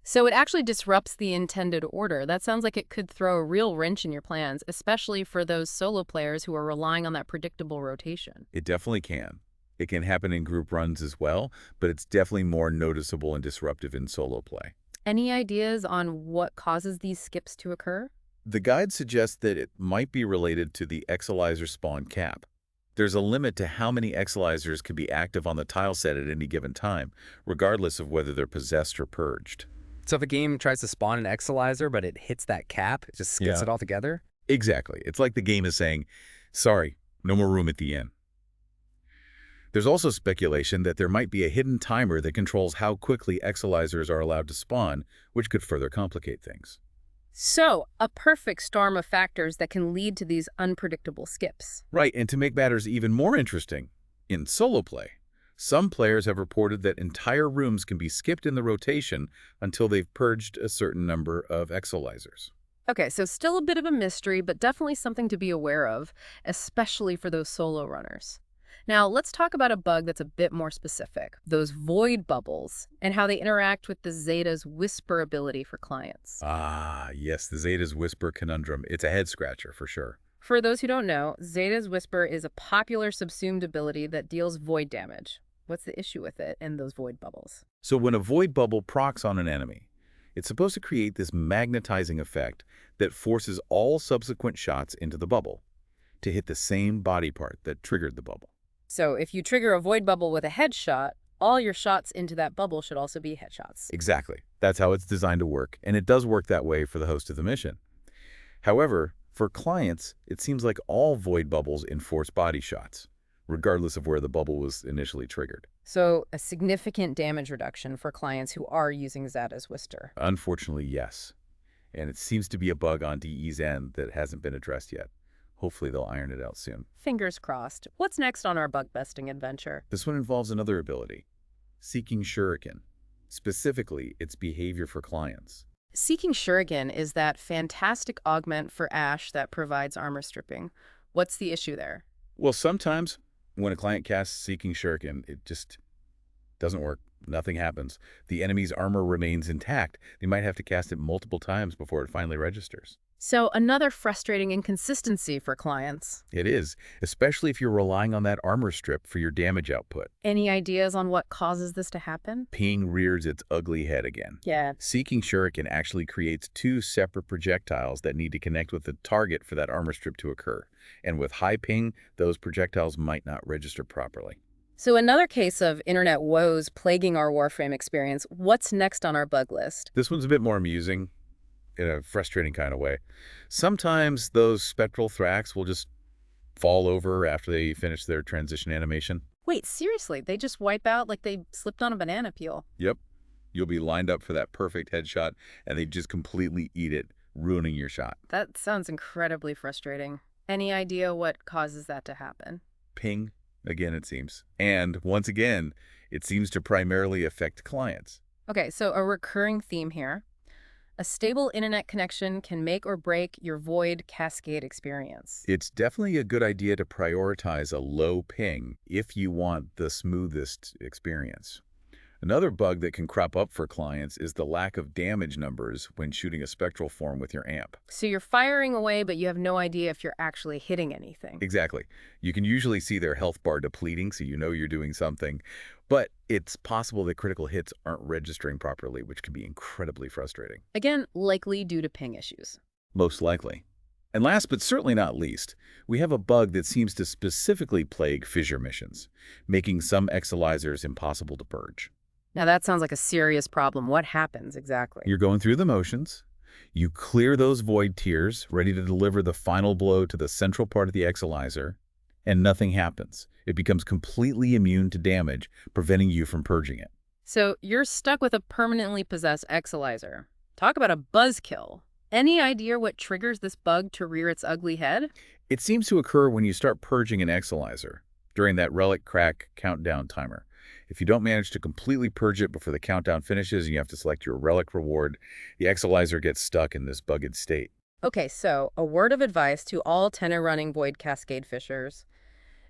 [SPEAKER 1] So it actually disrupts the intended order. That sounds like it could throw a real wrench in your plans, especially for those solo players who are relying on that predictable rotation.
[SPEAKER 2] It definitely can. It can happen in group runs as well, but it's definitely more noticeable and disruptive in solo play.
[SPEAKER 1] Any ideas on what causes these skips to occur?
[SPEAKER 2] The guide suggests that it might be related to the Exilizer spawn cap. There's a limit to how many Exilizers can be active on the tile set at any given time, regardless of whether they're possessed or purged.
[SPEAKER 3] So if a game tries to spawn an Exilizer, but it hits that cap, it just skips
[SPEAKER 2] Yeah.
[SPEAKER 3] it altogether?
[SPEAKER 2] Exactly. It's like the game is saying, sorry, no more room at the inn. There's also speculation that there might be a hidden timer that controls how quickly Exilizers are allowed to spawn, which could further complicate things.
[SPEAKER 1] So, a perfect storm of factors that can lead to these unpredictable skips.
[SPEAKER 2] Right, and to make matters even more interesting, in solo play, some players have reported that entire rooms can be skipped in the rotation until they've purged a certain number of Exilizers.
[SPEAKER 1] Okay, so still a bit of a mystery, but definitely something to be aware of, especially for those solo runners. Now, let's talk about a bug that's a bit more specific, those void bubbles, and how they interact with the Zeta's whisper ability for clients.
[SPEAKER 2] Ah, yes, the Zeta's Whisper conundrum. It's a head-scratcher for sure.
[SPEAKER 1] For those who don't know, Zeta's Whisper is a popular subsumed ability that deals void damage. What's the issue with it and those void bubbles?
[SPEAKER 2] So when a void bubble procs on an enemy, it's supposed to create this magnetizing effect that forces all subsequent shots into the bubble to hit the same body part that triggered the bubble.
[SPEAKER 1] So if you trigger a void bubble with a headshot, all your shots into that bubble should also be headshots.
[SPEAKER 2] Exactly. That's how it's designed to work, and it does work that way for the host of the mission. However, for clients, it seems like all void bubbles enforce body shots, regardless of where the bubble was initially triggered.
[SPEAKER 1] So a significant damage reduction for clients who are using Zeta's Whisper.
[SPEAKER 2] Unfortunately, yes. And it seems to be a bug on DE's end that hasn't been addressed yet. Hopefully they'll iron it out soon.
[SPEAKER 1] Fingers crossed. What's next on our bug-busting adventure?
[SPEAKER 2] This one involves another ability, Seeking Shuriken, specifically its behavior for clients.
[SPEAKER 1] Seeking Shuriken is that fantastic augment for Ash that provides armor stripping. What's the issue there?
[SPEAKER 2] Well, sometimes when a client casts Seeking Shuriken, it just doesn't work. Nothing happens. The enemy's armor remains intact. They might have to cast it multiple times before it finally registers.
[SPEAKER 1] So another frustrating inconsistency for clients.
[SPEAKER 2] It is, especially if you're relying on that armor strip for your damage output.
[SPEAKER 1] Any ideas on what causes this to happen?
[SPEAKER 2] Ping rears its ugly head again.
[SPEAKER 1] Yeah.
[SPEAKER 2] Seeking Shuriken actually creates two separate projectiles that need to connect with the target for that armor strip to occur. And with high ping, those projectiles might not register properly.
[SPEAKER 1] So another case of internet woes plaguing our Warframe experience. What's next on our bug list?
[SPEAKER 2] This one's a bit more amusing, in a frustrating kind of way. Sometimes those spectral Thrax will just fall over after they finish their transition animation.
[SPEAKER 1] Wait, seriously? They just wipe out like they slipped on a banana peel?
[SPEAKER 2] Yep. You'll be lined up for that perfect headshot, and they just completely eat it, ruining your shot.
[SPEAKER 1] That sounds incredibly frustrating. Any idea what causes that to happen?
[SPEAKER 2] Ping, again, it seems. And once again, it seems to primarily affect clients.
[SPEAKER 1] Okay, so a recurring theme here. A stable internet connection can make or break your Void Cascade experience.
[SPEAKER 2] It's definitely a good idea to prioritize a low ping if you want the smoothest experience. Another bug that can crop up for clients is the lack of damage numbers when shooting a spectral form with your amp.
[SPEAKER 1] So you're firing away, but you have no idea if you're actually hitting anything.
[SPEAKER 2] Exactly. You can usually see their health bar depleting, so you know you're doing something. But it's possible that critical hits aren't registering properly, which can be incredibly frustrating.
[SPEAKER 1] Again, likely due to ping issues.
[SPEAKER 2] Most likely. And last but certainly not least, we have a bug that seems to specifically plague fissure missions, making some Exilizers impossible to purge.
[SPEAKER 1] Now that sounds like a serious problem. What happens exactly?
[SPEAKER 2] You're going through the motions. You clear those void tiers, ready to deliver the final blow to the central part of the Exilizer, and nothing happens. It becomes completely immune to damage, preventing you from purging it.
[SPEAKER 1] So you're stuck with a permanently possessed Exilizer. Talk about a buzzkill. Any idea what triggers this bug to rear its ugly head?
[SPEAKER 2] It seems to occur when you start purging an Exilizer during that relic crack countdown timer. If you don't manage to completely purge it before the countdown finishes and you have to select your relic reward, the Exilizer gets stuck in this bugged state.
[SPEAKER 1] Okay, so a word of advice to all tenor-running Void Cascade fishers.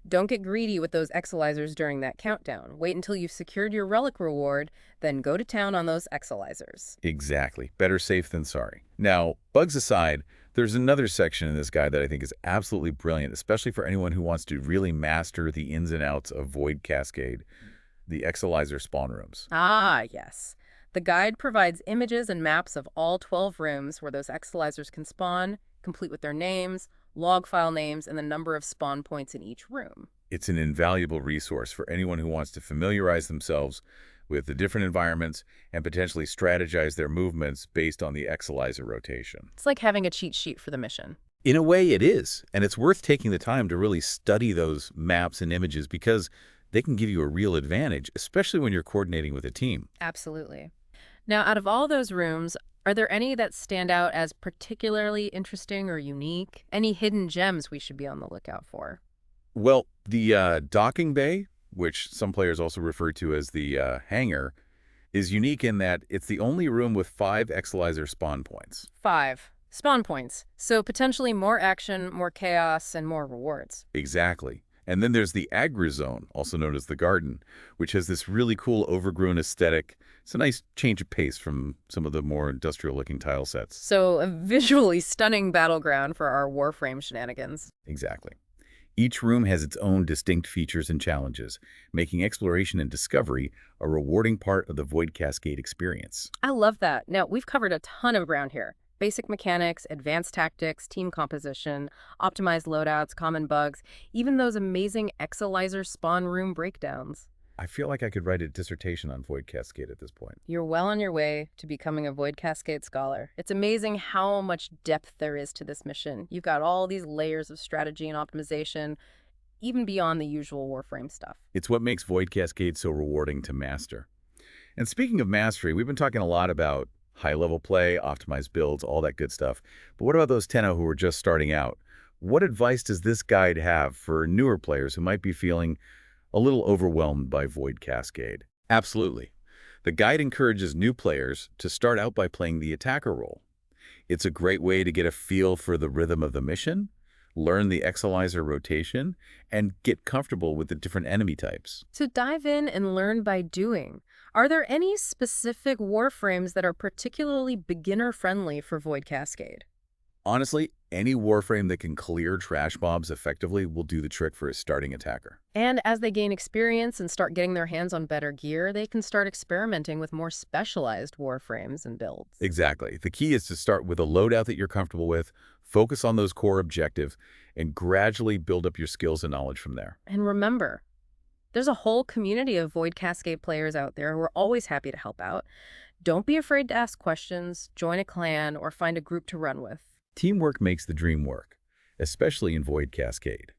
[SPEAKER 1] Don't get greedy with those Exilizers during that countdown. Wait until you've secured your relic reward, then go to town on those Exilizers.
[SPEAKER 2] Exactly. Better safe than sorry. Now, bugs aside, There's another section in this guide that I think is absolutely brilliant, especially for anyone who wants to really master the ins and outs of Void Cascade, the Exelizer spawn rooms.
[SPEAKER 1] Ah, yes. The guide provides images and maps of all 12 rooms where those exolizers can spawn, complete with their names, log file names, and the number of spawn points in each room.
[SPEAKER 2] It's an invaluable resource for anyone who wants to familiarize themselves with the different environments and potentially strategize their movements based on the Exelizer rotation.
[SPEAKER 1] It's like having a cheat sheet for the mission.
[SPEAKER 2] In a way, it is, and it's worth taking the time to really study those maps and images because they can give you a real advantage, especially when you're coordinating with a team.
[SPEAKER 1] Absolutely. Now, out of all those rooms, are there any that stand out as particularly interesting or unique? Any hidden gems we should be on the lookout for?
[SPEAKER 2] Well, the docking bay, which some players also refer to as the hangar, is unique in that it's the only room with 5 Exelizer spawn points.
[SPEAKER 1] 5. Spawn points. So potentially more action, more chaos, and more rewards.
[SPEAKER 2] Exactly. And then there's the agri-zone, also known as the garden, which has this really cool overgrown aesthetic. It's a nice change of pace from some of the more industrial-looking tile sets.
[SPEAKER 1] So a visually stunning battleground for our Warframe shenanigans.
[SPEAKER 2] Exactly. Each room has its own distinct features and challenges, making exploration and discovery a rewarding part of the Void Cascade experience.
[SPEAKER 1] I love that. Now, we've covered a ton of ground here. Basic mechanics, advanced tactics, team composition, optimized loadouts, common bugs, even those amazing Exelizer spawn room breakdowns.
[SPEAKER 2] I feel like I could write a dissertation on Void Cascade at this point.
[SPEAKER 1] You're well on your way to becoming a Void Cascade scholar. It's amazing how much depth there is to this mission. You've got all these layers of strategy and optimization, even beyond the usual Warframe stuff.
[SPEAKER 2] It's what makes Void Cascade so rewarding to master. And speaking of mastery, we've been talking a lot about high-level play, optimized builds, all that good stuff. But what about those tenno who are just starting out? What advice does this guide have for newer players who might be feeling a little overwhelmed by Void Cascade? Absolutely. The guide encourages new players to start out by playing the attacker role. It's a great way to get a feel for the rhythm of the mission, learn the Exelizer rotation, and get comfortable with the different enemy types.
[SPEAKER 1] So dive in and learn by doing. Are there any specific Warframes that are particularly beginner-friendly for Void Cascade?
[SPEAKER 2] Honestly, any Warframe that can clear trash mobs effectively will do the trick for a starting attacker.
[SPEAKER 1] And as they gain experience and start getting their hands on better gear, they can start experimenting with more specialized Warframes and builds.
[SPEAKER 2] Exactly. The key is to start with a loadout that you're comfortable with, focus on those core objectives, and gradually build up your skills and knowledge from there.
[SPEAKER 1] And remember, there's a whole community of Void Cascade players out there who are always happy to help out. Don't be afraid to ask questions, join a clan, or find a group to run with.
[SPEAKER 2] Teamwork makes the dream work, especially in Void Cascade.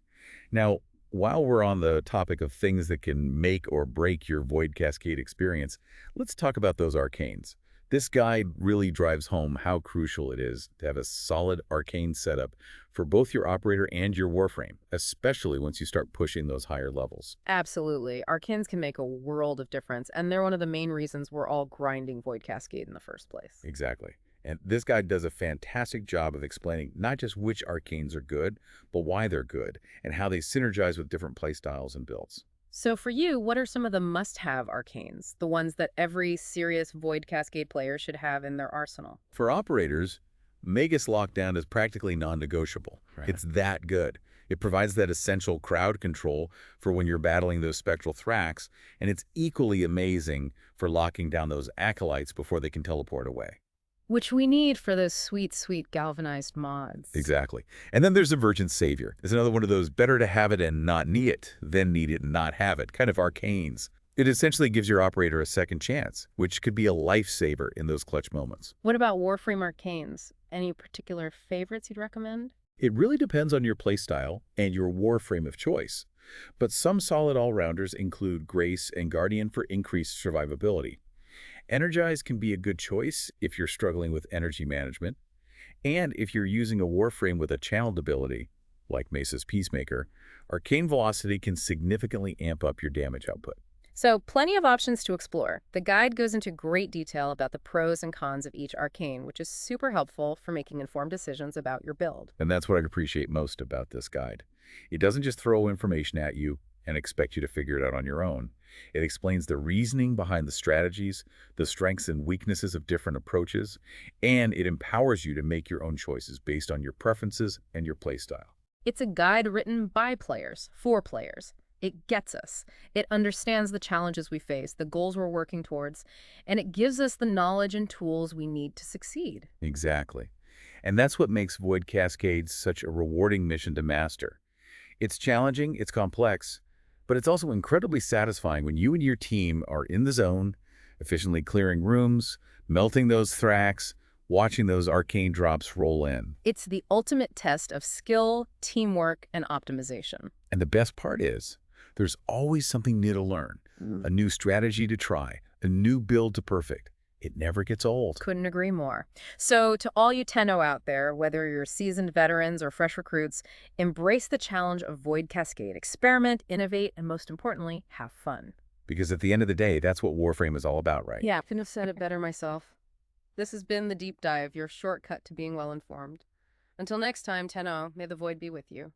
[SPEAKER 2] Now, while we're on the topic of things that can make or break your Void Cascade experience, let's talk about those arcanes. This guide really drives home how crucial it is to have a solid arcane setup for both your operator and your Warframe, especially once you start pushing those higher levels.
[SPEAKER 1] Absolutely. Arcanes can make a world of difference, and they're one of the main reasons we're all grinding Void Cascade in the first place.
[SPEAKER 2] Exactly. And this guide does a fantastic job of explaining not just which arcanes are good, but why they're good, and how they synergize with different playstyles and builds.
[SPEAKER 1] So for you, what are some of the must-have arcanes, the ones that every serious Void Cascade player should have in their arsenal?
[SPEAKER 2] For operators, Magus Lockdown is practically non-negotiable.
[SPEAKER 3] Right.
[SPEAKER 2] It's that good. It provides that essential crowd control for when you're battling those spectral Thrax, and it's equally amazing for locking down those acolytes before they can teleport away.
[SPEAKER 1] Which we need for those sweet, sweet galvanized mods.
[SPEAKER 2] Exactly. And then there's the Virgin Savior. It's another one of those better to have it and not need it, than need it and not have it, kind of arcanes. It essentially gives your operator a second chance, which could be a lifesaver in those clutch moments.
[SPEAKER 1] What about Warframe arcanes? Any particular favorites you'd recommend?
[SPEAKER 2] It really depends on your playstyle and your Warframe of choice, but some solid all-rounders include Grace and Guardian for increased survivability. Energize can be a good choice if you're struggling with energy management, and if you're using a Warframe with a channeled ability, like Mesa's Peacemaker, Arcane Velocity can significantly amp up your damage output.
[SPEAKER 1] So plenty of options to explore. The guide goes into great detail about the pros and cons of each arcane, which is super helpful for making informed decisions about your build.
[SPEAKER 2] And that's what I appreciate most about this guide. It doesn't just throw information at you and expect you to figure it out on your own. It explains the reasoning behind the strategies, the strengths and weaknesses of different approaches, and it empowers you to make your own choices based on your preferences and your playstyle.
[SPEAKER 1] It's a guide written by players, for players. It gets us. It understands the challenges we face, the goals we're working towards, and it gives us the knowledge and tools we need to succeed.
[SPEAKER 2] Exactly. And that's what makes Void Cascades such a rewarding mission to master. It's challenging, it's complex, but it's also incredibly satisfying when you and your team are in the zone, efficiently clearing rooms, melting those thracks, watching those arcane drops roll in.
[SPEAKER 1] It's the ultimate test of skill, teamwork, and optimization.
[SPEAKER 2] And the best part is, there's always something new to learn, a new strategy to try, a new build to perfect. It never gets old.
[SPEAKER 1] Couldn't agree more. So to all you Tenno out there, whether you're seasoned veterans or fresh recruits, embrace the challenge of Void Cascade. Experiment, innovate, and most importantly, have fun.
[SPEAKER 2] Because at the end of the day, that's what Warframe is all about, right?
[SPEAKER 1] Yeah, I couldn't have said it better myself. This has been The Deep Dive, your shortcut to being well-informed. Until next time, Tenno, may the Void be with you.